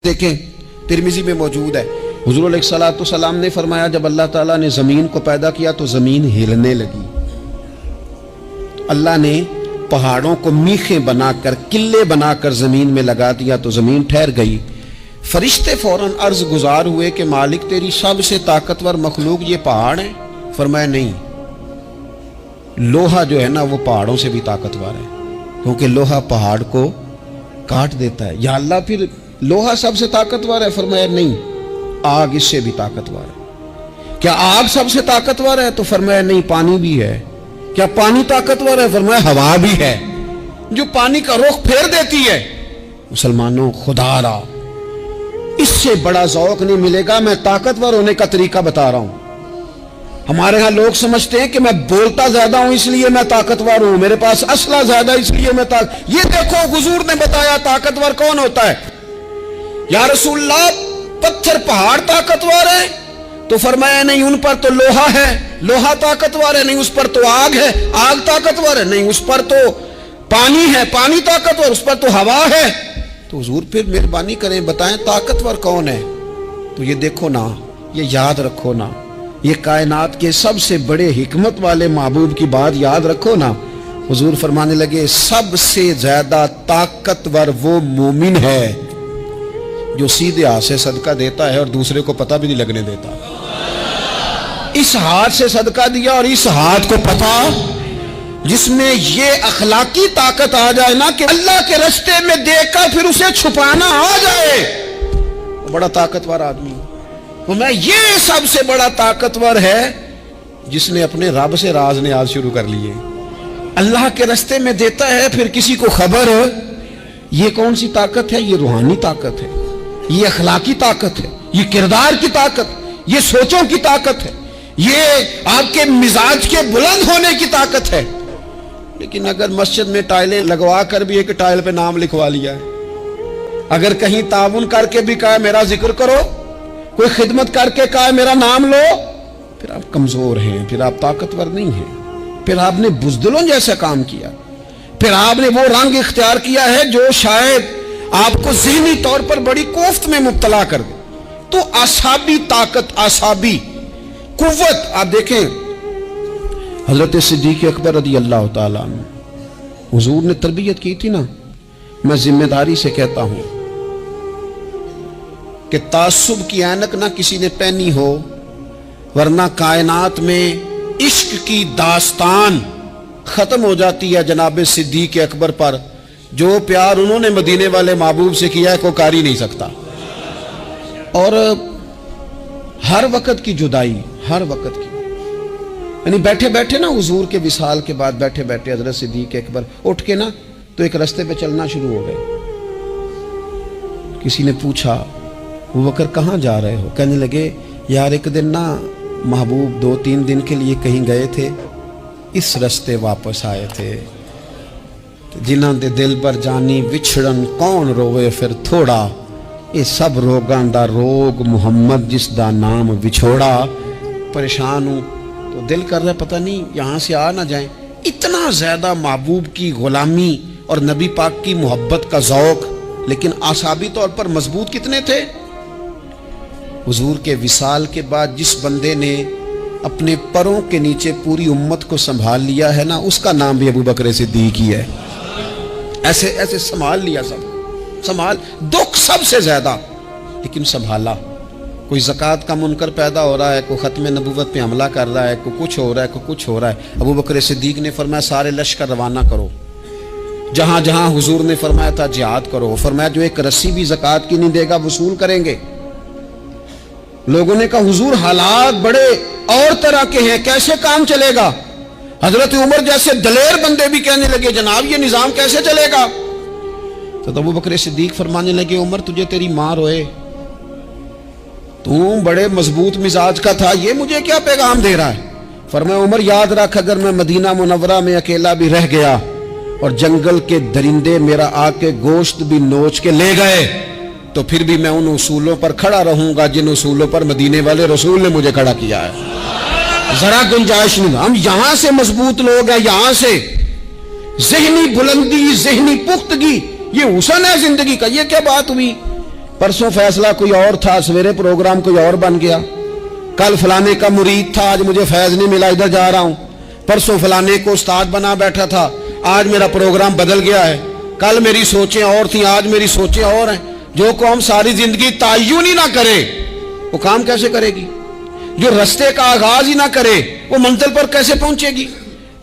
دیکھیں ترمذی میں موجود ہے، حضور علیہ الصلوۃ والسلام نے فرمایا جب اللہ تعالیٰ نے زمین کو پیدا کیا تو زمین ہلنے لگی۔ اللہ نے پہاڑوں کو میخیں بنا کر قلعے بنا کر زمین میں لگا دیا تو زمین ٹھہر گئی۔ فرشتے فوراً عرض گزار ہوئے کہ مالک تیری سب سے طاقتور مخلوق یہ پہاڑ ہیں؟ فرمایا نہیں، لوہا جو ہے نا وہ پہاڑوں سے بھی طاقتور ہے، کیونکہ لوہا پہاڑ کو کاٹ دیتا ہے۔ یا اللہ پھر لوہا سب سے طاقتور ہے؟ فرمایا نہیں، آگ اس سے بھی طاقتور ہے۔ کیا آگ سب سے طاقتور ہے؟ تو فرمایا نہیں، پانی بھی ہے۔ کیا پانی طاقتور ہے؟ فرمایا ہوا بھی ہے، جو پانی کا رخ پھیر دیتی ہے۔ مسلمانوں خدا را اس سے بڑا ذوق نہیں ملے گا۔ میں طاقتور ہونے کا طریقہ بتا رہا ہوں۔ ہمارے ہاں لوگ سمجھتے ہیں کہ میں بولتا زیادہ ہوں اس لیے میں طاقتور ہوں، میرے پاس اسلحہ زیادہ اس لیے میں یہ دیکھو حضور نے بتایا طاقتور کون ہوتا ہے۔ یا رسول اللہ پتھر پہاڑ طاقتور ہے؟ تو فرمایا نہیں، ان پر تو لوہا ہے، لوہا طاقتور ہے، نہیں اس پر تو آگ ہے، آگ طاقتور ہے، نہیں اس پر تو پانی ہے، پانی طاقتور، اس پر تو ہوا ہے۔ تو حضور پھر مہربانی کریں بتائیں طاقتور کون ہے؟ تو یہ دیکھو نا، یہ یاد رکھو نا، یہ کائنات کے سب سے بڑے حکمت والے محبوب کی بات یاد رکھو نا۔ حضور فرمانے لگے سب سے زیادہ طاقتور وہ مومن ہے جو سیدھے ہاتھ سے صدقہ دیتا ہے اور دوسرے کو پتہ بھی نہیں لگنے دیتا۔ اس ہاتھ سے صدقہ دیا اور اس ہاتھ کو پتہ، جس میں یہ اخلاقی طاقت آ جائے نا کہ اللہ کے رستے میں دیکھ کر پھر اسے چھپانا آ جائے، وہ بڑا طاقتور آدمی۔ تو میں یہ سب سے بڑا طاقتور ہے جس نے اپنے رب سے راز نیاز شروع کر لیے، اللہ کے رستے میں دیتا ہے پھر کسی کو خبر ہو۔ یہ کون سی طاقت ہے؟ یہ روحانی طاقت ہے، یہ اخلاقی طاقت ہے، یہ کردار کی طاقت، یہ سوچوں کی طاقت ہے، یہ آپ کے مزاج کے بلند ہونے کی طاقت ہے۔ لیکن اگر مسجد میں ٹائلیں لگوا کر بھی ایک ٹائل پہ نام لکھوا لیا ہے، اگر کہیں تعاون کر کے بھی کہا میرا ذکر کرو، کوئی خدمت کر کے کہا میرا نام لو، پھر آپ کمزور ہیں، پھر آپ طاقتور نہیں ہیں، پھر آپ نے بزدلوں جیسا کام کیا، پھر آپ نے وہ رنگ اختیار کیا ہے جو شاید آپ کو ذہنی طور پر بڑی کوفت میں مبتلا کر دے۔ تو اعصابی طاقت، اعصابی قوت، آپ دیکھیں حضرت صدیق اکبر رضی اللہ تعالیٰ عنہ، حضور نے تربیت کی تھی نا۔ میں ذمہ داری سے کہتا ہوں کہ تعصب کی اینک نہ کسی نے پہنی ہو، ورنہ کائنات میں عشق کی داستان ختم ہو جاتی ہے جناب صدیق اکبر پر۔ جو پیار انہوں نے مدینے والے محبوب سے کیا ہے کوئی کر ہی نہیں سکتا۔ اور ہر وقت کی جدائی، ہر وقت کی، یعنی بیٹھے بیٹھے نا حضور کے وصال کے بعد بیٹھے بیٹھے حضرت صدیق اکبر اٹھ کے نا تو ایک رستے پہ چلنا شروع ہو گئے۔ کسی نے پوچھا ابو بکر کہاں جا رہے ہو؟ کہنے لگے یار ایک دن نا محبوب 2-3 دن کے لیے کہیں گئے تھے، اس رستے واپس آئے تھے۔ جنہاں دے دل پر جانی وچھڑن کون روے پھر تھوڑا، یہ سب روگاں دا روگ محمد جس دا نام وچھوڑا۔ پریشان ہوں تو دل کر رہا ہے پتہ نہیں یہاں سے آ نہ جائیں۔ اتنا زیادہ محبوب کی غلامی اور نبی پاک کی محبت کا ذوق، لیکن اعصابی طور پر مضبوط کتنے تھے؟ حضور کے وصال کے بعد جس بندے نے اپنے پروں کے نیچے پوری امت کو سنبھال لیا ہے نا، اس کا نام بھی ابو بکر صدیق ہی ہے۔ ایسے ایسے سنبھال لیا، سب سنبھال، دکھ سب سے زیادہ لیکن سنبھالا۔ کوئی زکوٰۃ کا منکر پیدا ہو رہا ہے، کوئی ختم نبوت پہ حملہ کر رہا ہے، کوئی کچھ ہو رہا ہے، کوئی کچھ ہو رہا ہے، ابو بکر صدیق نے فرمایا سارے لشکر روانہ کرو، جہاں جہاں حضور نے فرمایا تھا جہاد کرو۔ فرمایا جو ایک رسی بھی زکوٰۃ کی نہیں دے گا وصول کریں گے۔ لوگوں نے کہا حضور حالات بڑے اور طرح کے ہیں، کیسے کام چلے گا؟ حضرت عمر جیسے دلیر بندے بھی کہنے لگے جناب یہ نظام کیسے چلے گا؟ تو ابو بکر صدیق فرمانے لگے عمر تجھے تیری ماں روئے، تو بڑے مضبوط مزاج کا تھا، یہ مجھے کیا پیغام دے رہا ہے؟ فرمایا عمر یاد رکھ اگر میں مدینہ منورہ میں اکیلا بھی رہ گیا اور جنگل کے درندے میرا آ کے گوشت بھی نوچ کے لے گئے تو پھر بھی میں ان اصولوں پر کھڑا رہوں گا جن اصولوں پر مدینے والے رسول نے مجھے کھڑا کیا ہے۔ ذرا گنجائش نہیں، ہم یہاں سے مضبوط لوگ ہیں، یہاں سے ذہنی بلندی، ذہنی پختگی، یہ حسن ہے زندگی کا۔ یہ کیا بات ہوئی परसों फैसला कोई और था, सवेरे प्रोग्राम कोई और बन गया। कल फलाने का मुरीद था, आज मुझे फैज नहीं मिला, इधर जा रहा हूं। परसों फलाने को उस्ताद बना बैठा था, आज मेरा प्रोग्राम बदल गया है। कल मेरी सोचें और थी, आज मेरी सोचें और हैं। जो कौम सारी जिंदगी तायुन ही ना करे वो काम कैसे करेगी? जो रास्ते का आगाज ही ना करे वो मंजिल पर कैसे पहुंचेगी?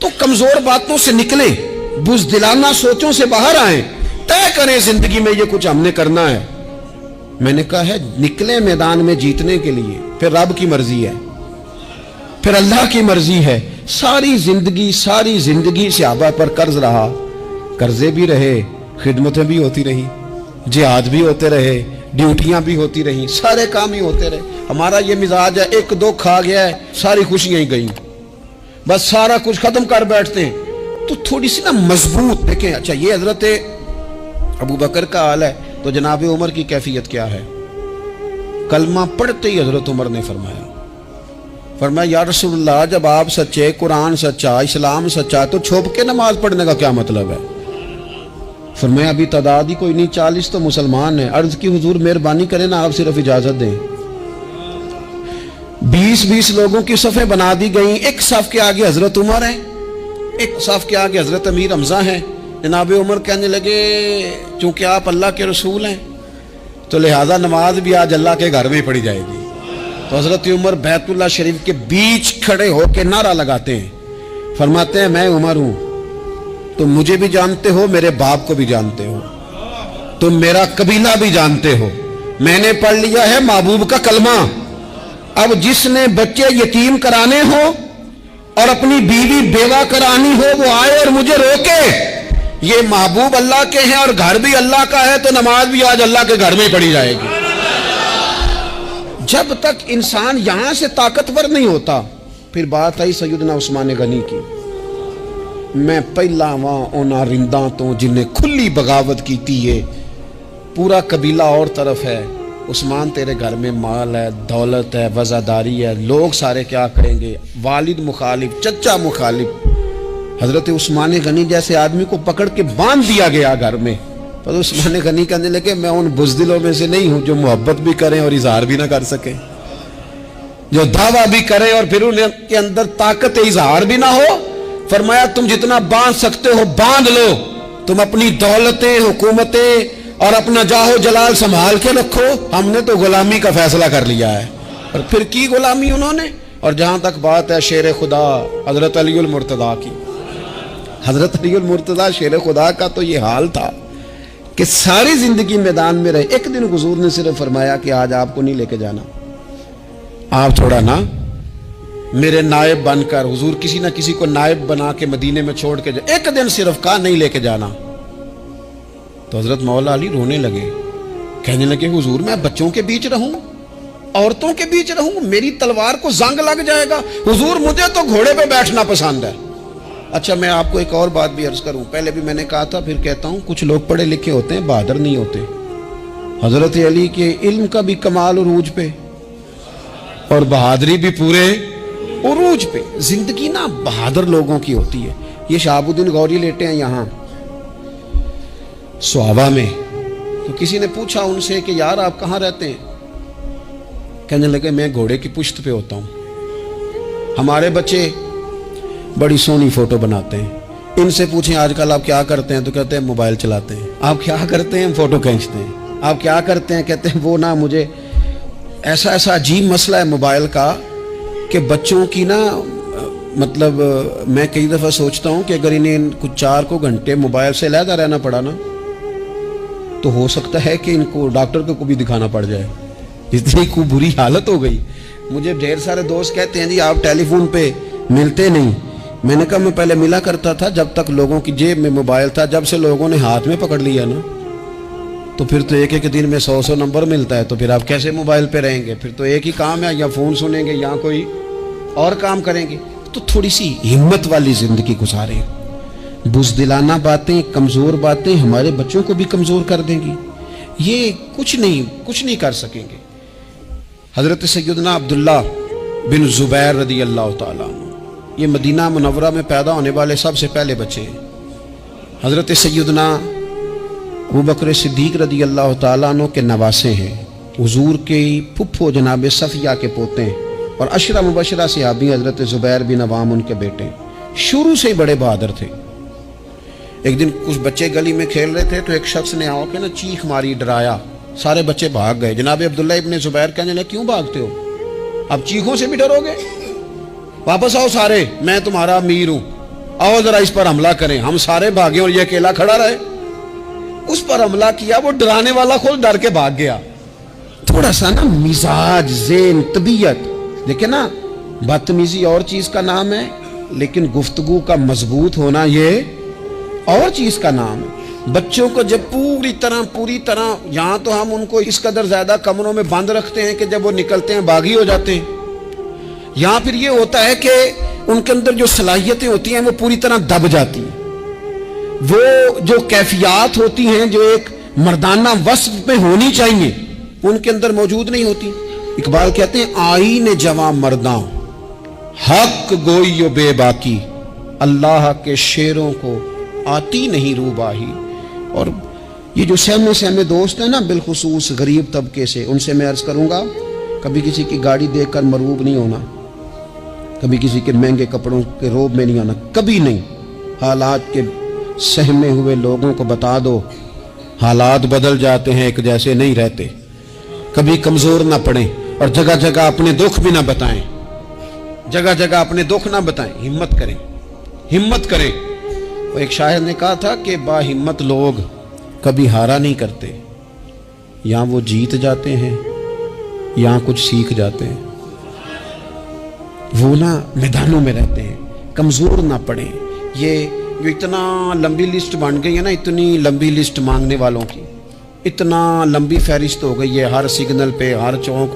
तो कमजोर बातों से निकले, बुज़दिलाना सोचों से बाहर आए, तय करें जिंदगी में ये कुछ हमने करना है। मैंने कहा है निकले मैदान में जीतने के लिए, फिर रब की मर्जी है, फिर अल्लाह की मर्जी है। सारी जिंदगी सहाबा पर कर्ज रहा, कर्जे भी रहे, खिदमतें भी होती रही, जिहाद भी होते रहे, ड्यूटियां भी होती रही, सारे काम ही होते रहे। हमारा ये मिजाज है, एक दो खा गया है सारी खुशियां ही गई, बस सारा कुछ खत्म कर बैठते हैं। तो थोड़ी सी ना मजबूत देखें। अच्छा ये हजरत अबू बकर का हाल है, तो जनाब उमर की कैफियत क्या है? कलमा पढ़ते ही हजरत उमर ने फरमाया या रसूलुल्लाह, जब आप सच्चे, कुरान सच्चा, इस्लाम सच्चा, तो छुप के नमाज पढ़ने का क्या मतलब है? फरमाया अभी तादाद ही कोई नहीं, 40 तो मुसलमान हैं। अर्ज की हुजूर मेहरबानी करें ना, आप सिर्फ इजाजत दें। 20-20 लोगों की सफ़ें बना दी गई, एक सफ के आगे हजरत उमर है, एक सफ के आगे हजरत अमीर हमजा है। जनाब उमर कहने लगे चूंकि आप अल्लाह के रसूल हैं तो लिहाजा नमाज भी आज अल्लाह के घर में ही पढ़ी जाएगी। तो हजरत उमर बैतुल्लाह शरीफ के बीच खड़े होकर नारा लगाते हैं, फरमाते हैं मैं उमर हूं, तुम मुझे भी जानते हो, मेरे बाप को भी जानते हो, तुम मेरा कबीला भी जानते हो, मैंने पढ़ लिया है महबूब का कलमा। अब जिसने बच्चे यतीम कराने हो और अपनी बीवी बेवा करानी हो वो आए और मुझे रोके। ये महबूब अल्लाह के हैं और घर भी अल्लाह का है, तो नमाज भी आज अल्लाह के घर में ही पढ़ी जाएगी। जब तक इंसान यहां से ताकतवर नहीं होता, फिर बात आई सैयदना उस्मान गनी की। मैं पहला वहां उन्हां रिंदा तो जिन्हें खुली बगावत की थी, है पूरा कबीला और तरफ है, उस्मान तेरे घर में माल है, दौलत है, वज़ादारी है, लोग सारे क्या करेंगे, वालिद मुखालिफ, चचा मुखालिफ। हजरत उस्मान गनी जैसे आदमी को पकड़ के बांध दिया गया घर में। पर उस्मान गनी कहने लगे मैं उन बुज़दिलों में से नहीं हूं जो मोहब्बत भी करें और इजहार भी ना कर सके, जो दावा भी करें और फिर उनके अंदर ताकत इजहार भी ना हो। फरमाया तुम जितना बांध सकते हो बांध लो, तुम अपनी दौलतें, हुकूमतें और अपना जाहो जलाल संभाल के रखो, हमने तो गुलामी का फैसला कर लिया है। और फिर की गुलामी उन्होंने। और जहां तक बात है शेर खुदा हजरत अलीउल मुर्तदा की, हजरत अलीउल मुर्तदा शेर खुदा का तो ये हाल था कि सारी जिंदगी मैदान में रहे। एक दिन हुजूर ने सिर्फ फरमाया कि आज आपको नहीं लेके जाना, आप थोड़ा ना मेरे नायब बनकर, हुजूर किसी ना किसी को नायब बना के मदीने में छोड़ के जाए, एक दिन सिर्फ कहा नहीं लेके जाना। तो हजरत मौला अली रोने लगे, कहने लगे हुजूर मैं बच्चों के बीच रहूं, औरतों के बीच रहूं, मेरी तलवार को जंग लग जाएगा। हुजूर मुझे तो घोड़े पे बैठना पसंद है। अच्छा मैं आपको एक और बात भी अर्ज करूं, पहले भी मैंने कहा था फिर कहता हूं, कुछ लोग पढ़े लिखे होते हैं बहादुर नहीं होते। हजरत अली के इल्म का भी कमाल उरूज पे और बहादुरी भी पूरे उरूज पे। जिंदगी ना बहादुर लोगों की होती है। ये शहाबुद्दीन गौरी लेटे हैं यहाँ सुहावा में, तो किसी ने पूछा उनसे कि यार आप कहाँ रहते हैं? कहने लगे मैं घोड़े की पुश्त पे होता हूँ, हमारे बच्चे बड़ी सोहनी फोटो बनाते हैं। इनसे पूछें आजकल आप क्या करते हैं, तो कहते हैं मोबाइल चलाते हैं। आप क्या करते हैं? फोटो खींचते हैं। आप क्या करते हैं? कहते हैं वो ना मुझे ऐसा ऐसा अजीब मसला है मोबाइल का कि बच्चों की ना मतलब मैं कई दफ़ा सोचता हूँ कि अगर इन्हें कुछ 4 घंटे मोबाइल से अलहदा रहना पड़ा ना तो हो सकता है कि इनको डॉक्टर को भी दिखाना पड़ जाए, इतनी खूब बुरी हालत हो गई। मुझे ढेर सारे दोस्त कहते हैं जी आप टेलीफोन पे मिलते नहीं। मैंने कहा मैं पहले मिला करता था जब तक लोगों की जेब में मोबाइल था, जब से लोगों ने हाथ में पकड़ लिया ना तो फिर तो एक दिन में 100 नंबर मिलता है, तो फिर आप कैसे मोबाइल पे रहेंगे? फिर तो एक ही काम है, या फ़ोन सुनेंगे या कोई और काम करेंगे। तो थोड़ी सी हिम्मत वाली ज़िंदगी गुजारें। बुज़दिलाना बातें, कमज़ोर बातें हमारे बच्चों को भी कमज़ोर कर देंगी। ये कुछ नहीं कर सकेंगे। हज़रत सैयदना अब्दुल्ला बिन ज़ुबैर रदी अल्लाह ताला, ये मदीना मुनव्वरा में पैदा होने वाले सबसे पहले बच्चे हैं। हज़रत सैयदना अबू बकर सिद्दीक रदी अल्लाह ताला अन्हु के नवासे हैं, हुजूर के फुफ्फो जनाब सफिया के पोते हैं, और अशरा मुबशरा सहाबी हजरत ज़ुबैर बिन अवाम उनके बेटे हैं। शुरू से ही बड़े बहादुर थे। एक दिन कुछ बच्चे गली में खेल रहे थे तो एक शख्स ने आके ना चीख मारी, डराया, सारे बच्चे भाग गए। जनाब अब्दुल्ला इब्ने ज़ुबैर कहने लगे क्यों भागते हो, अब चीखों से भी डरोगे, वापस आओ सारे, मैं तुम्हारा अमीर हूं, आओ जरा इस पर हमला करें। हम सारे भागे और ये अकेला खड़ा रहे। उस पर हमला किया, वो डराने वाला खुद डर के भाग गया। थोड़ा सा ना मिजाज, ज़ेन, तबीयत देखे ना, बदतमीजी और चीज का नाम है, लेकिन गुफ्तगू का मजबूत होना ये और चीज का नाम है। बच्चों को जब पूरी तरह यहाँ तो हम उनको इस कदर ज्यादा कमरों में बंद रखते हैं कि जब वो निकलते हैं बागी हो जाते हैं। यहाँ फिर ये होता है कि उनके अंदर जो सलाहियतें होती हैं वो पूरी तरह दब जाती हैं। वो जो कैफियत होती हैं जो एक मर्दाना वस्फ पे होनी चाहिए उनके अंदर मौजूद नहीं होती। इकबाल कहते हैं आईने जवां मर्दा हक गोइयो बेबाकी, अल्लाह के शेरों को आती नहीं रूबाही। और ये जो सहमे दोस्त हैं ना, बिलखुसूस गरीब तबके से, उनसे मैं अर्ज करूंगा कभी किसी की गाड़ी देखकर मरूब नहीं होना, कभी किसी के महंगे कपड़ों के रोब में नहीं आना, कभी नहीं। हालात के सहमे हुए लोगों को बता दो हालात बदल जाते हैं, एक जैसे नहीं रहते। कभी कमजोर ना पड़े और जगह जगह अपने दुख भी ना बताएं, जगह जगह अपने दुख ना बताएं, हिम्मत करें, हिम्मत करें। वो एक शायर ने कहा था कि बाहिम्मत लोग कभी हारा नहीं करते, या वो जीत जाते हैं या कुछ सीख जाते हैं। वो ना मैदानों में रहते हैं, कमजोर ना पड़े। ये जो इतना लंबी लिस्ट बन गई है ना, इतनी लंबी लिस्ट मांगने वालों की, इतना लंबी फहरिस्त हो गई है, हर सिग्नल पे, हर चौक